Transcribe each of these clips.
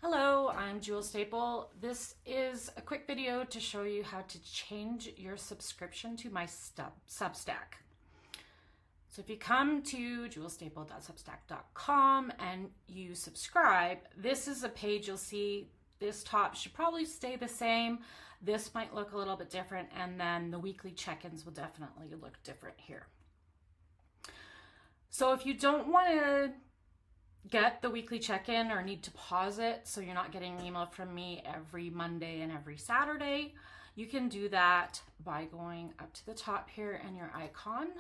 Hello, I'm Jewel Staple. This is a quick video to show you how to change your subscription to my Substack. So if you come to jewelstaple.substack.com and you subscribe, this is a page you'll see. This top should probably stay the same. This might look a little bit different, and then the weekly check-ins will definitely look different here. So if you don't want to get the weekly check-in or need to pause it so you're not getting an email from me every Monday and every Saturday, you can do that by going up to the top here and your icon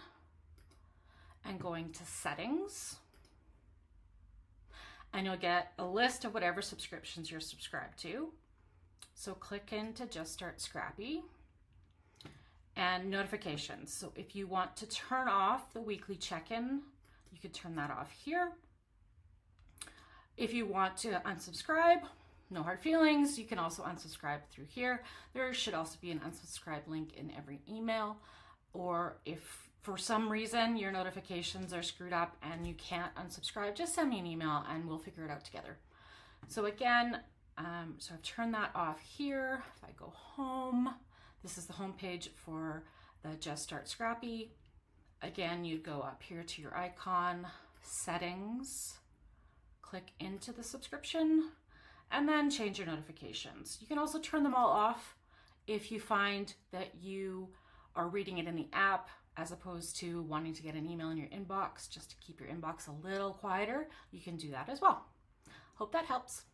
and going to settings, and you'll get a list of whatever subscriptions you're subscribed to. So click into Just Start Scrappy and notifications. So if you want to turn off the weekly check-in, you could turn that off here. If you want to unsubscribe, no hard feelings, you can also unsubscribe through here. There should also be an unsubscribe link in every email. Or if for some reason your notifications are screwed up and you can't unsubscribe, just send me an email and we'll figure it out together. So again, so I've turned that off here. If I go home, this is the home page for the Just Start Scrappy. Again, you go up here to your icon, settings, click into the subscription, and then change your notifications. You can also turn them all off if you find that you are reading it in the app as opposed to wanting to get an email in your inbox just to keep your inbox a little quieter. You can do that as well. Hope that helps.